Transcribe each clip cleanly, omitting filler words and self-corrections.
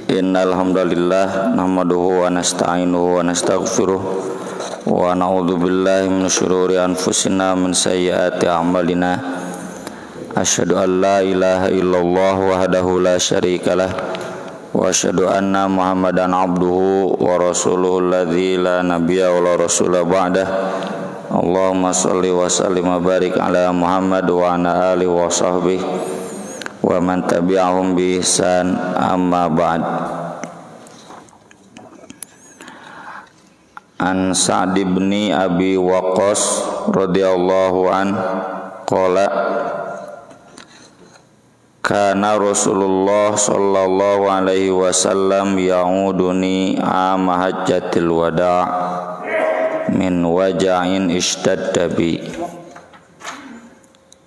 Innal hamdalillah nahmaduhu wa nasta'inuhu wa nastaghfiruh wa na'udzu billahi min syururi anfusina min sayyiati a'malina. Asyhadu an la ilaha illallah wahdahu la syarikalah wa asyhadu anna Muhammadan abduhu wa rasuluhu alladzi la nabiyya wa la rasula ba'dah. Allahumma shalli wa sallim wa barik ala Muhammad wa ala alihi wa sahbihi wa man tabi'ahum bi ihsan, amma ba'd. An Sa'd bin Abi Waqqas radhiyallahu an qala kana Rasulullah sallallahu alaihi wasallam ya'uduni ama hajjatil wada' min waja'in ishtadda bi.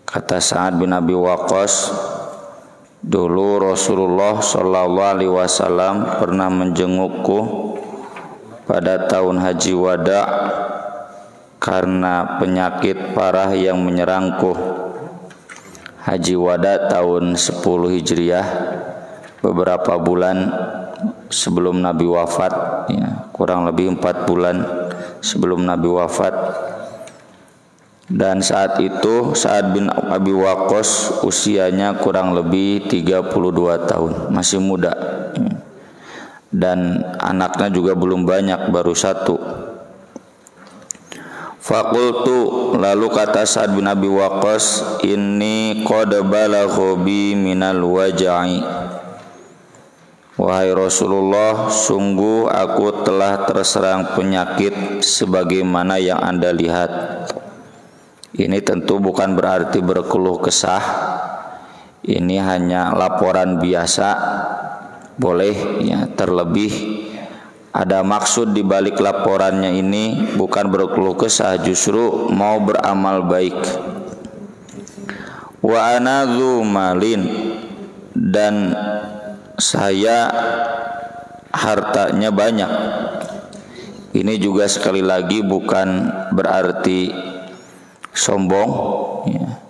Kata Sa'ad bin Abi Waqqas, dulu Rasulullah sallallahu alaihi wasallam pernah menjengukku pada tahun haji wada karena penyakit parah yang menyerangku. Haji wada tahun 10 Hijriah, beberapa bulan sebelum Nabi wafat, ya, kurang lebih 4 bulan sebelum Nabi wafat. Dan saat itu Sa'ad bin Abi Waqqas usianya kurang lebih 32 tahun, masih muda. Dan anaknya juga belum banyak, baru 1. Faqultu, lalu kata Sa'ad bin Abi Waqqas, inni qad balagha bi minal waja'i. Wahai Rasulullah, sungguh aku telah terserang penyakit sebagaimana yang Anda lihat. Ini tentu bukan berarti berkeluh kesah. Ini hanya laporan biasa. Boleh ya, terlebih ada maksud di balik laporannya ini bukan berkeluh kesah, justru mau beramal baik. Wa ana dzu malin, dan saya hartanya banyak. Ini juga sekali lagi bukan berarti sombong, ya.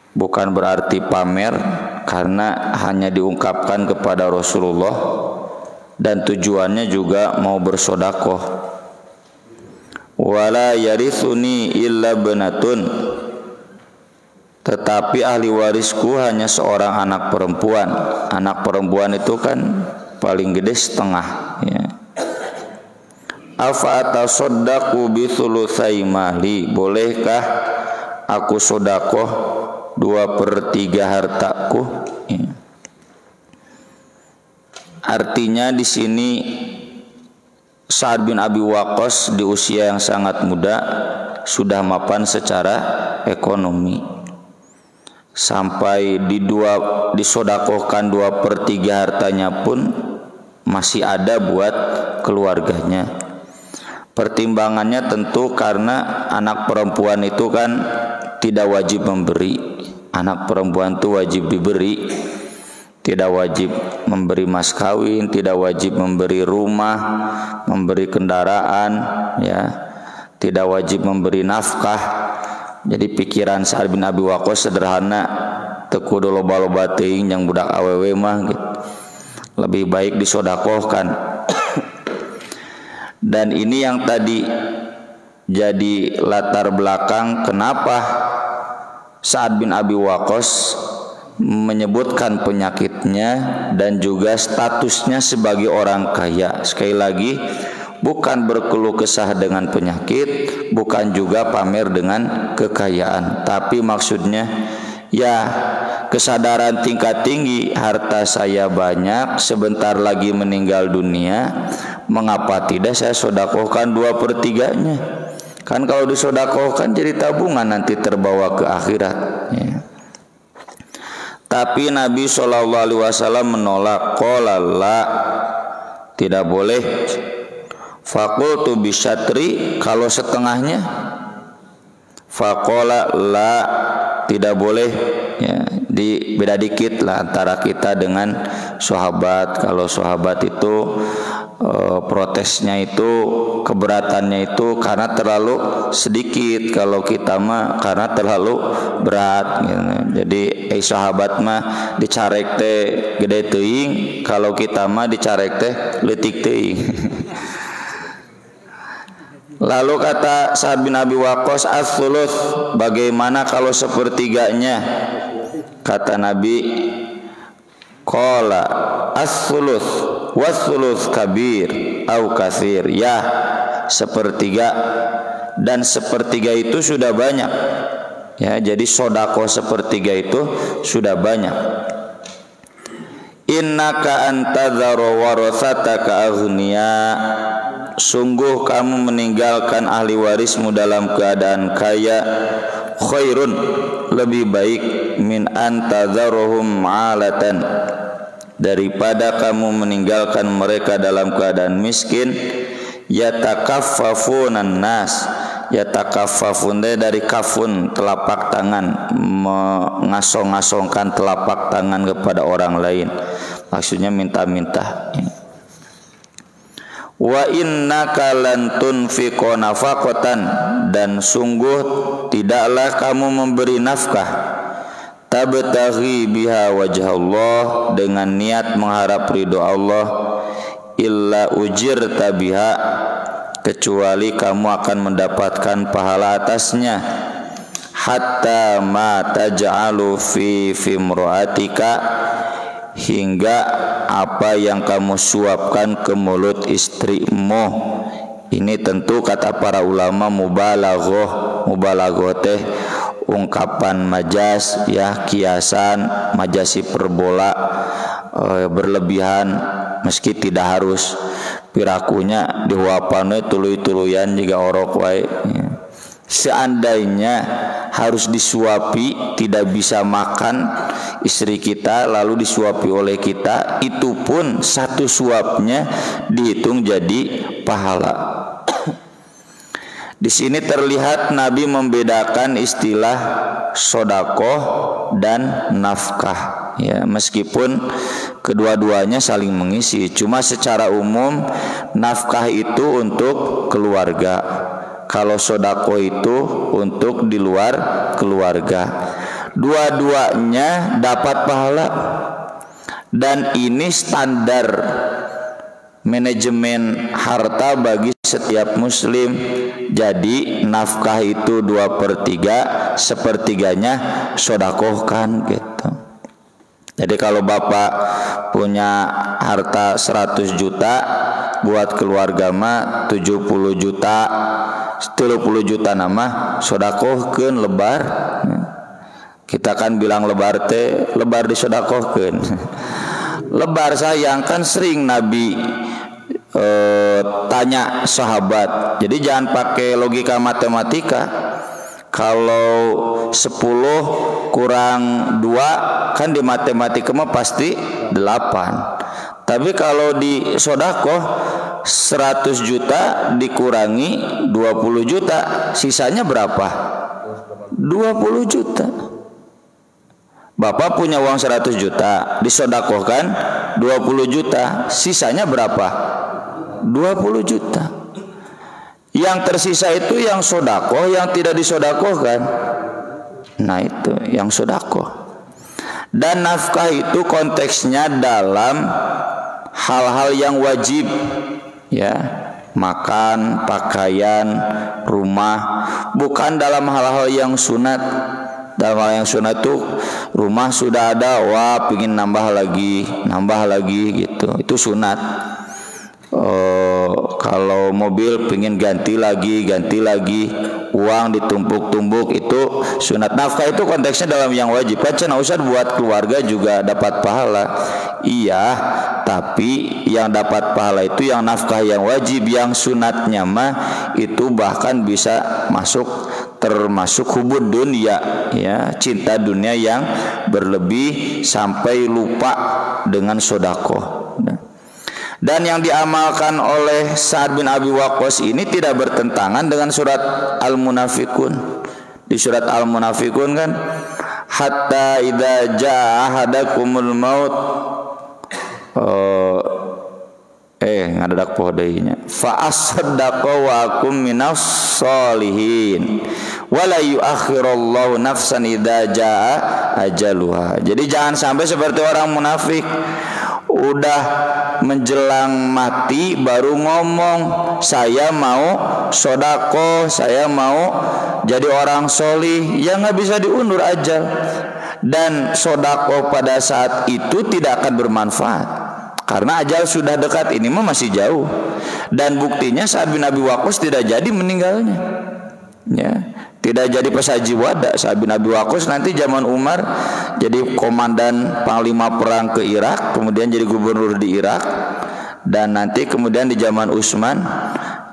Bukan berarti pamer, karena hanya diungkapkan kepada Rasulullah dan tujuannya juga mau bersodakoh. Wala yarithuni illa banatun, tetapi ahli warisku hanya seorang anak perempuan. Anak perempuan itu kan paling gede setengah, ya. Afa atasaddaqu bi thulutsai mali, bolehkah aku sodakoh 2/3 hartaku? Ya. Artinya di sini Sa'ad bin Abi Waqqas di usia yang sangat muda sudah mapan secara ekonomi, sampai disodakohkan 2/3 hartanya pun masih ada buat keluarganya. Pertimbangannya tentu karena anak perempuan itu kan tidak wajib memberi. Anak perempuan itu wajib diberi, tidak wajib memberi mas kawin, tidak wajib memberi rumah, memberi kendaraan, ya, tidak wajib memberi nafkah. Jadi pikiran Sa'ad bin Abi Waqqas sederhana, teu kudu loba-loba teuing yang budak awewe mah gitu. Lebih baik disodakohkan. Dan ini yang tadi jadi latar belakang kenapa Sa'ad bin Abi Waqqas menyebutkan penyakitnya dan juga statusnya sebagai orang kaya. Sekali lagi, bukan berkeluh kesah dengan penyakit, bukan juga pamer dengan kekayaan, tapi maksudnya ya kesadaran tingkat tinggi, harta saya banyak, sebentar lagi meninggal dunia, mengapa tidak saya sodakohkan 2/3-nya? Kan kalau disodakohkan jadi tabungan nanti terbawa ke akhirat, ya. Tapi Nabi SAW menolak. Qala la, tidak boleh. Faqultu bisyatri, kalau setengahnya. Faqala la, tidak boleh. ya. Di beda dikit lah antara kita dengan sahabat. Kalau sahabat itu protesnya itu, keberatannya itu karena terlalu sedikit, kalau kita mah karena terlalu berat gitu. Jadi sahabat mah dicarek teh gede teuing, kalau kita mah dicarek teh leutik teuing. Lalu kata Sa'ad bin Abi Waqqas, "Ats-tsuluts, bagaimana kalau sepertiganya?" Kata Nabi, qala as-sulus was-sulus kabir au katsir. Ya, sepertiga, dan sepertiga itu sudah banyak. Ya, jadi sedekah sepertiga itu sudah banyak. Innaka antadzaru warasataka aghniya, sungguh kamu meninggalkan ahli warismu dalam keadaan kaya, khairun, lebih baik, min antadzaruhum alatan, daripada kamu meninggalkan mereka dalam keadaan miskin. Yatakaffafunan nas, yatakaffafun dari kafun, telapak tangan, mengasong-asongkan telapak tangan kepada orang lain, maksudnya minta-minta. Wa innaka lan tunfiqu nafaqatan, dan sungguh tidaklah kamu memberi nafkah, tabtaghi biha wajh Allah, dengan niat mengharap ridho Allah, illa ujirta biha, kecuali kamu akan mendapatkan pahala atasnya, hatta ma taj'alu fi fimra'atika, hingga apa yang kamu suapkan ke mulut istrimu. Ini tentu kata para ulama mubalaghah. Mubalaghah teh ungkapan majas, ya, kiasan, majasi perbola, berlebihan, meski tidak harus pirakunya dihuapan tuluy-tuluyan juga orok wae. Seandainya harus disuapi, tidak bisa makan istri kita lalu disuapi oleh kita, itu pun satu suapnya dihitung jadi pahala. Di sini terlihat Nabi membedakan istilah sedekah dan nafkah, ya, meskipun kedua-duanya saling mengisi. Cuma secara umum nafkah itu untuk keluarga, kalau sedekah itu untuk di luar keluarga. Dua-duanya dapat pahala, dan ini standar manajemen harta bagi setiap muslim. Jadi nafkah itu 2/3, sepertiganya sedekahkan gitu. Jadi kalau bapak punya harta 100 juta, buat keluarga mah 70 juta, 30 juta nama sedekahkeun lebar. Kita kan bilang lebar teh, lebar disedekahkeun. Lebar sayang, kan sering Nabi tanya sahabat. Jadi jangan pakai logika matematika. Kalau 10 kurang 2 kan di matematika mah pasti 8. Tapi kalau di sedekah 100 juta dikurangi 20 juta, sisanya berapa? 20 juta. Bapak punya uang 100 juta, disedekahkan 20 juta, sisanya berapa? 20 juta. Yang tersisa itu yang sedekah, yang tidak disedekahkan. Nah, itu yang sedekah. Dan nafkah itu konteksnya dalam hal-hal yang wajib, ya, makan, pakaian, rumah, bukan dalam hal-hal yang sunat. Dalam hal yang sunat itu rumah sudah ada, wah pingin nambah lagi gitu, itu sunat. Kalau mobil pingin ganti lagi, uang ditumpuk-tumpuk, itu sunat. Nafkah itu konteksnya dalam yang wajib. Kan Ustaz buat keluarga juga dapat pahala. Iya, tapi yang dapat pahala itu yang nafkah yang wajib. Yang sunatnya mah itu bahkan bisa termasuk hubud dunia, ya, cinta dunia yang berlebih sampai lupa dengan sedekah. Dan yang diamalkan oleh Sa'ad bin Abi Waqqas ini tidak bertentangan dengan surat Al-Munafiqun. Di surat Al-Munafiqun kan hatta idza jaa ahadakumul maut ngadadak poho deui nya fa asaddaqa wa akum minas sholihin wala yuakhirullahu nafsan idza jaa ajaluha. Jadi jangan sampai seperti orang munafik udah menjelang mati baru ngomong saya mau sodako, saya mau jadi orang solih. Ya nggak bisa diundur ajal, dan sodako pada saat itu tidak akan bermanfaat karena ajal sudah dekat. Ini mah masih jauh, dan buktinya Sa'ad bin Abi Waqqas tidak jadi meninggalnya, ya, tidak jadi pesaji wada. Sa'ad bin Abi Waqqas nanti zaman Umar jadi komandan panglima perang ke Irak, kemudian jadi gubernur di Irak, dan nanti kemudian di zaman Utsman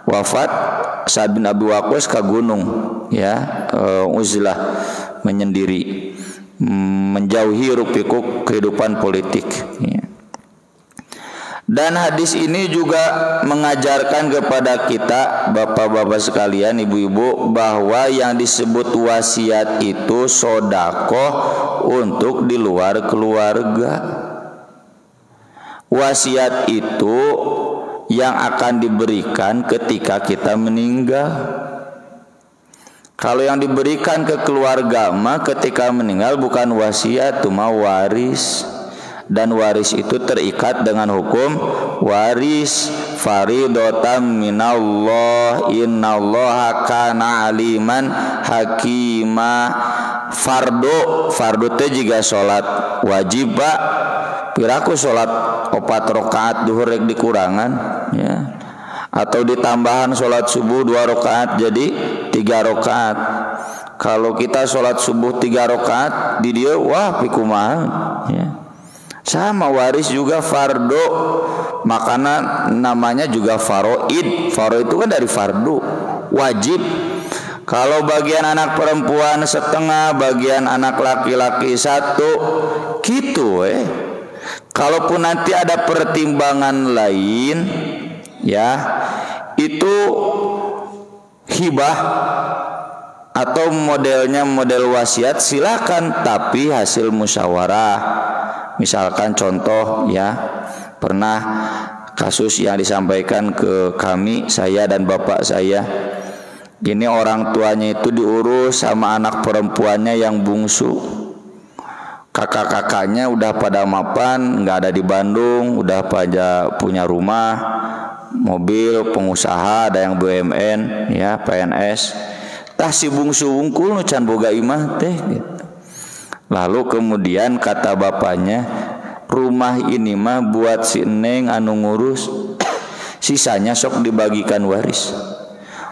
wafat. Sa'ad bin Abi Waqqas ke gunung, ya, uzlah, menyendiri, menjauhi hiruk-pikuk kehidupan politik, ya. Dan hadis ini juga mengajarkan kepada kita bapak-bapak sekalian, ibu-ibu, bahwa yang disebut wasiat itu sodakoh untuk di luar keluarga. Wasiat itu yang akan diberikan ketika kita meninggal. Kalau yang diberikan ke keluarga mah ketika meninggal bukan wasiat, cuma waris. Dan waris itu terikat dengan hukum waris, faridotam minallah, innallaha kana aliman hakima. Fardu teh juga salat wajib pak, piraku salat 4 rakaat duhur rek dikurangan, ya, atau ditambahan salat subuh 2 rakaat jadi 3 rakaat. Kalau kita salat subuh 3 rakaat di dia wah pikumaha, ya. Sama waris juga fardu, makanya namanya juga faroid. Faroid itu kan dari fardu, wajib. Kalau bagian anak perempuan setengah, bagian anak laki-laki 1, gitu. Kalaupun nanti ada pertimbangan lain, ya, itu hibah atau modelnya model wasiat silakan, tapi hasil musyawarah. Misalkan contoh, ya, pernah kasus yang disampaikan ke kami, saya dan bapak saya. Ini orang tuanya itu diurus sama anak perempuannya yang bungsu. Kakak-kakaknya udah pada mapan, nggak ada di Bandung, udah pada punya rumah, mobil, pengusaha, ada yang BUMN, ya, PNS. Tah si bungsu wungkul nu can boga imah teh, gitu. Lalu kemudian kata bapaknya, rumah ini mah buat si Neng anu ngurus, sisanya sok dibagikan waris.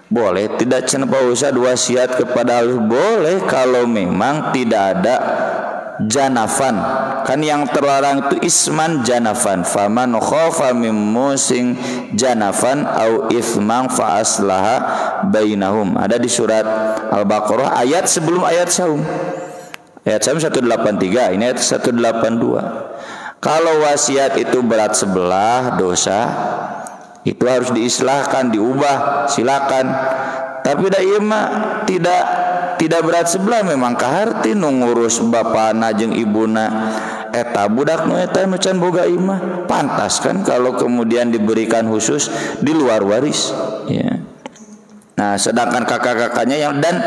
Boleh tidak cenah usah wasiat kepada Allah? Boleh kalau memang tidak ada janafan. Kan yang terlarang itu isman janafan. Faman khafa mim musing janafan au ithman fa aslaha bainahum. Ada di surat Al-Baqarah ayat sebelum ayat saum. Ayat 183, ini ayat 182. Kalau wasiat itu berat sebelah dosa, itu harus diislahkan, diubah, silakan. Tapi da ieu mah tidak berat sebelah, memang kaharti nu ngurus bapana jeung ibuna eta budak nu eta nu can boga imah. Pantas kan kalau kemudian diberikan khusus di luar waris, ya. Nah, sedangkan kakak-kakaknya yang dan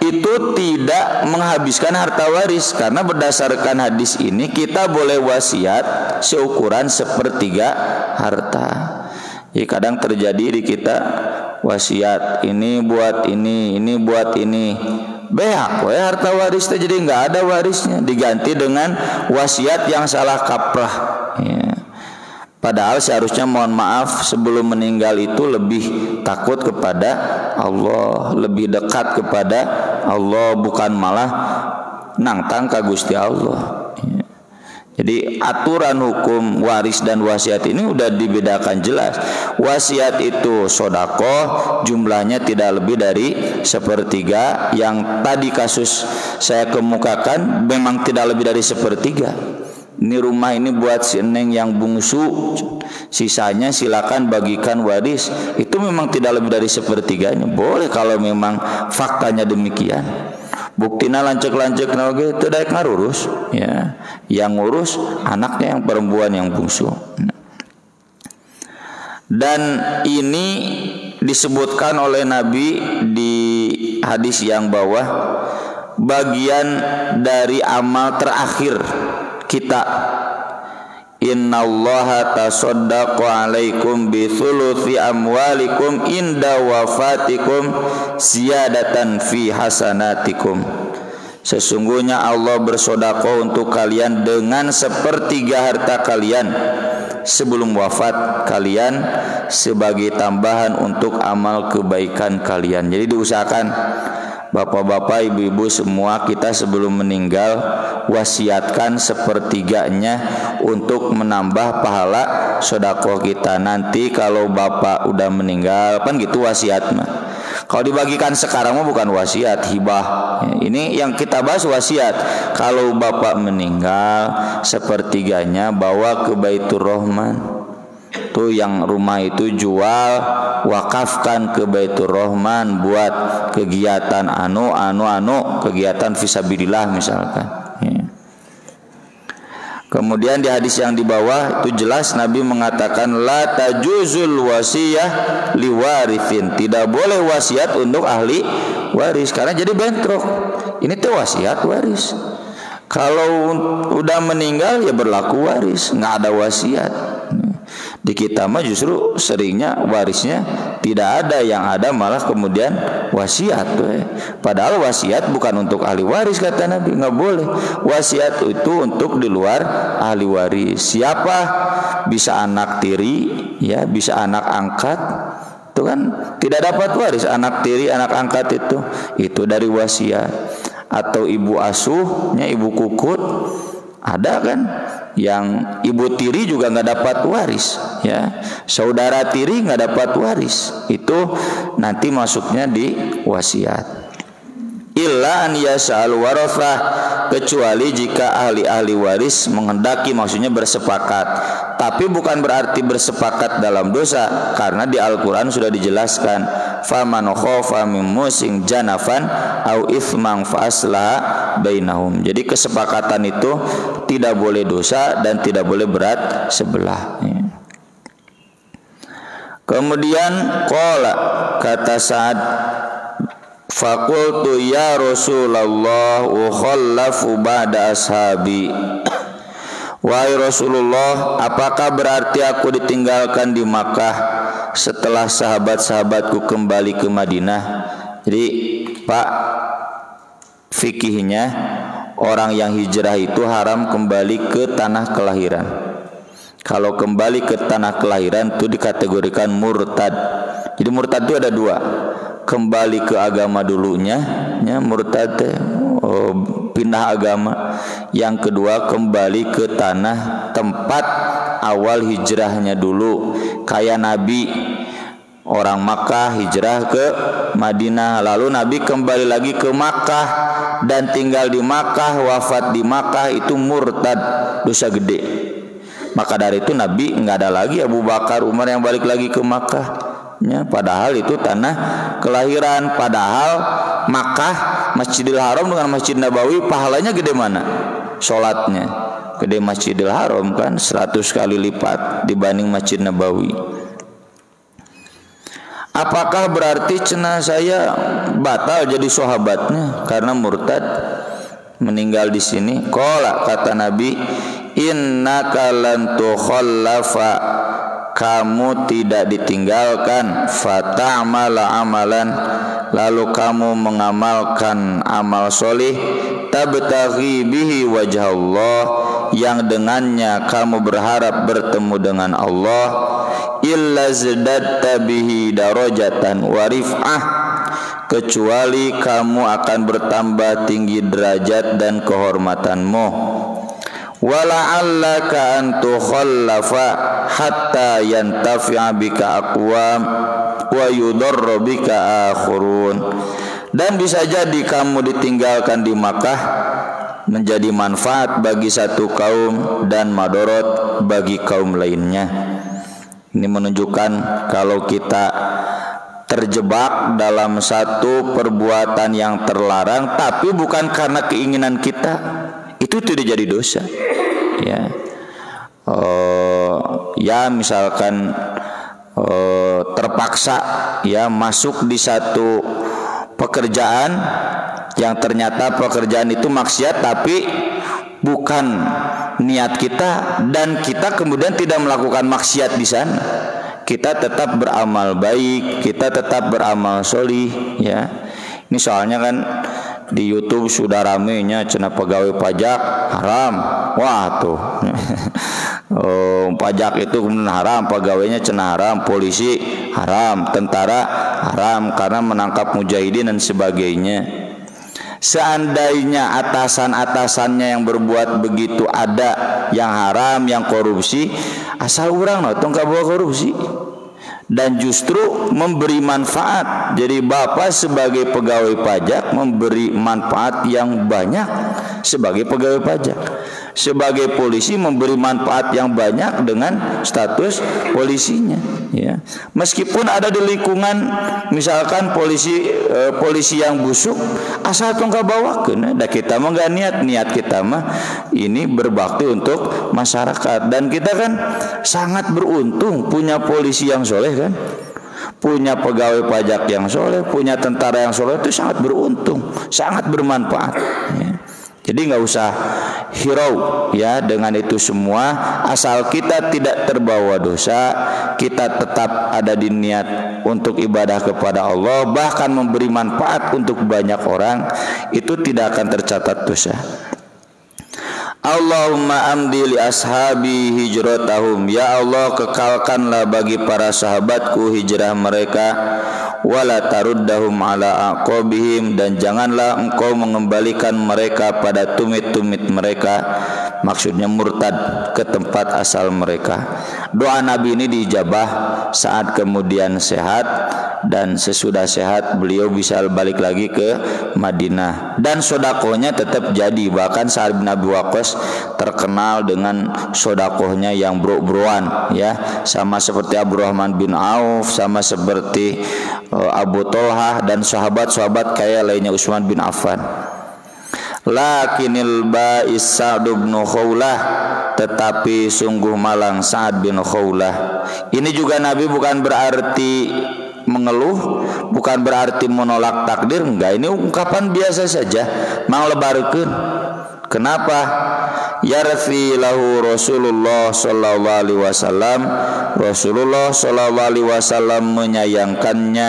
itu tidak menghabiskan harta waris, karena berdasarkan hadis ini kita boleh wasiat seukuran 1/3 harta. Ya, kadang terjadi di kita wasiat ini buat ini buat ini, beak we harta waris teh jadi nggak ada warisnya, diganti dengan wasiat yang salah kaprah, ya. Padahal seharusnya mohon maaf sebelum meninggal itu lebih takut kepada Allah, lebih dekat kepada Allah, bukan malah nangtang ka Gusti Allah. Jadi aturan hukum waris dan wasiat ini udah dibedakan jelas. Wasiat itu sodakoh, jumlahnya tidak lebih dari 1/3. Yang tadi kasus saya kemukakan memang tidak lebih dari 1/3. Ini rumah ini buat si Neng yang bungsu, sisanya silakan bagikan waris. Itu memang tidak lebih dari 1/3-nya. Boleh kalau memang faktanya demikian. Buktina lancek-lancek oge teu daek ngarurus ya. Yang ngurus anaknya yang perempuan yang bungsu. Dan ini disebutkan oleh Nabi di hadis yang bawah, bagian dari amal terakhir kita. Innallaha tasaddaqa alaikum bi thuluthi amwalikum inda wafatikum ziyadatan fi hasanatikum. Sesungguhnya Allah bersedekah untuk kalian dengan sepertiga harta kalian sebelum wafat kalian sebagai tambahan untuk amal kebaikan kalian. Jadi diusahakan bapak-bapak, ibu-ibu semua, kita sebelum meninggal wasiatkan sepertiganya untuk menambah pahala sedekah kita. Nanti kalau bapak udah meninggal kan gitu wasiat mah. Kalau dibagikan sekarang mah bukan wasiat, hibah. Ini yang kita bahas wasiat. Kalau bapak meninggal sepertiganya bawa ke Baitur Rahman. Tuh yang rumah itu jual, wakafkan ke Baitur Rahman buat kegiatan kegiatan fisabilillah misalkan. Kemudian di hadis yang di bawah itu jelas Nabi mengatakan la tajuzul wasiyah liwarithin, tidak boleh wasiat untuk ahli waris karena jadi bentrok. Ini tuh wasiat waris. Kalau udah meninggal ya berlaku waris, nggak ada wasiat. Di kita mah justru seringnya warisnya tidak ada, yang ada malah kemudian wasiat. Padahal wasiat bukan untuk ahli waris kata Nabi, nggak boleh. Wasiat itu untuk di luar ahli waris. Siapa? Bisa anak tiri, ya bisa anak angkat. Itu kan tidak dapat waris anak tiri, anak angkat itu dari wasiat. Atau ibu asuhnya, ibu kukut, ada kan yang ibu tiri juga nggak dapat waris, ya saudara tiri nggak dapat waris, itu nanti masuknya di wasiat. Illa an yas'al warathah, kecuali jika ahli-ahli waris menghendaki, maksudnya bersepakat. Tapi bukan berarti bersepakat dalam dosa, karena di Al-Quran sudah dijelaskan faman khofa min musin janafan au ithman fa aslaha bainahum. Jadi kesepakatan itu tidak boleh dosa dan tidak boleh berat sebelah. Kemudian qala, kata Sa'ad, faqultu ya Rasulullah ukhallafu ba'da ashabi. Wahai Rasulullah, apakah berarti aku ditinggalkan di Makkah setelah sahabat-sahabatku kembali ke Madinah? Jadi Pak, fikihnya orang yang hijrah itu haram kembali ke tanah kelahiran. Kalau kembali ke tanah kelahiran itu dikategorikan murtad. Jadi murtad itu ada dua, kembali ke agama dulunya, ya, murtad pindah agama. Yang kedua kembali ke tanah tempat awal hijrahnya dulu, kayak Nabi orang Makkah hijrah ke Madinah, lalu Nabi kembali lagi ke Makkah dan tinggal di Makkah, wafat di Makkah, itu murtad, dosa gede. Maka dari itu Nabi nggak ada lagi Abu Bakar, Umar yang balik lagi ke Makkah, ya, padahal itu tanah kelahiran. Padahal Makkah, Masjidil Haram dengan Masjid Nabawi pahalanya gede mana? Sholatnya gede Masjidil Haram kan 100 kali lipat dibanding Masjid Nabawi. Apakah berarti cenah saya batal jadi sahabatnya karena murtad meninggal di sini? Qala, kata Nabi, innaka lan tukhallafa, kamu tidak ditinggalkan, fata'amala amalan, lalu kamu mengamalkan amal soleh, tabtaghi bihi wajah Allah, yang dengannya kamu berharap bertemu dengan Allah, illa zadatta bihi darajatan wa rif'ah, kecuali kamu akan bertambah tinggi derajat dan kehormatanmu. Wala'allaka an tukhallafa hatta yantafi'a bika aqwam wa yudarra bika akhurun, dan bisa jadi kamu ditinggalkan di Makkah menjadi manfaat bagi satu kaum dan madorot bagi kaum lainnya. Ini menunjukkan kalau kita terjebak dalam satu perbuatan yang terlarang tapi bukan karena keinginan kita, itu tidak jadi dosa. Ya, ya misalkan terpaksa ya masuk di satu pekerjaan yang ternyata pekerjaan itu maksiat tapi bukan niat kita, dan kita kemudian tidak melakukan maksiat di sana, kita tetap beramal baik, kita tetap beramal solih. Ya, ini soalnya kan di YouTube sudah ramenya cenah pegawai pajak haram, wah tuh pajak itu kemudian haram, pegawainya cenah haram, polisi haram, tentara haram karena menangkap mujahidin dan sebagainya. Seandainya atasan-atasannya yang berbuat begitu ada yang haram, yang korupsi, asal orang tong kabawa korupsi, dan justru memberi manfaat. Jadi bapak sebagai pegawai pajak memberi manfaat yang banyak sebagai pegawai pajak, sebagai polisi memberi manfaat yang banyak dengan status polisinya. Ya, meskipun ada di lingkungan misalkan polisi yang busuk, asal tong kabawakeun, da kita mah enggak niat kita mah ini berbakti untuk masyarakat, dan kita kan sangat beruntung punya polisi yang soleh kan, punya pegawai pajak yang soleh, punya tentara yang soleh, itu sangat beruntung, sangat bermanfaat. Ya. Jadi nggak usah hirau ya dengan itu semua, asal kita tidak terbawa dosa, kita tetap ada di niat untuk ibadah kepada Allah, bahkan memberi manfaat untuk banyak orang, itu tidak akan tercatat dosa. Allahumma amdi li ashabi hijratahum, ya Allah kekalkanlah bagi para sahabatku hijrah mereka, wala taruddahum ala aqabihim, dan janganlah engkau mengembalikan mereka pada tumit-tumit mereka, maksudnya murtad ke tempat asal mereka. Doa Nabi ini diijabah saat kemudian sehat, dan sesudah sehat beliau bisa balik lagi ke Madinah, dan sodakohnya tetap jadi. Bahkan Sa'ad bin Abi Waqqas terkenal dengan sodakohnya yang bro-broan ya, sama seperti Abdurrahman bin Auf, sama seperti Abu Tolhah dan sahabat-sahabat kaya lainnya, Utsman bin Affan. Lakinil ba'is Sa'd bin Khawlah, tetapi sungguh malang Sa'ad bin Khawlah. Ini juga Nabi bukan berarti mengeluh, bukan berarti menolak takdir, enggak, ini ungkapan biasa saja, manglebarkeun. Kenapa? Yarfi lahu Rasulullah sallallahu alaihi wasallam, Rasulullah sallallahu alaihi wasallam menyayangkannya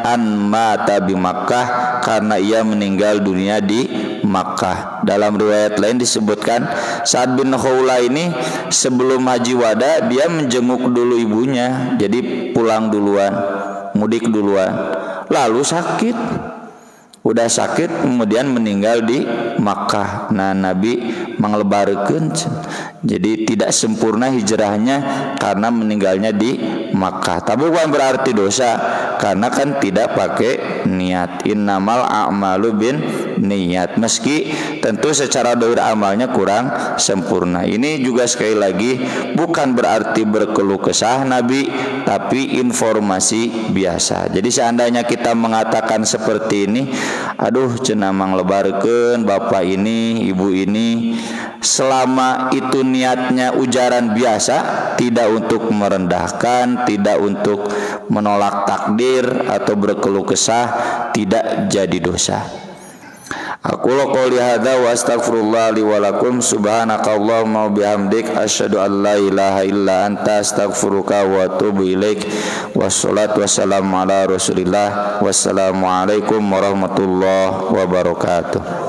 an mata bi Makkah, karena ia meninggal dunia di Makkah. Dalam riwayat lain disebutkan Sa'ad bin Khawlah ini sebelum haji wada dia menjenguk dulu ibunya, jadi pulang duluan, mudik duluan, lalu sakit. Udah sakit kemudian meninggal di Makkah. Nah, Nabi manglebarkeun, jadi tidak sempurna hijrahnya karena meninggalnya di Makkah. Tapi bukan berarti dosa, karena kan tidak pakai niat. Innamal a'malu bin niat, meski tentu secara dohir amalnya kurang sempurna. Ini juga sekali lagi bukan berarti berkeluh kesah Nabi, tapi informasi biasa. Jadi seandainya kita mengatakan seperti ini, aduh cenah manglebarkeun bapak ini, ibu ini, selama itu niatnya ujaran biasa, tidak untuk merendahkan, tidak untuk menolak takdir atau berkeluh kesah, tidak jadi dosa. Aku qouli hadza wa astaghfirullah li wa lakum, subhanakallahumma wa bihamdik, asyhadu an la ilaha illa anta, astaghfiruka wa atubu ilaik. Wassalatu wassalamu ala Rasulillah. Wassalamu alaikum warahmatullahi wabarakatuh.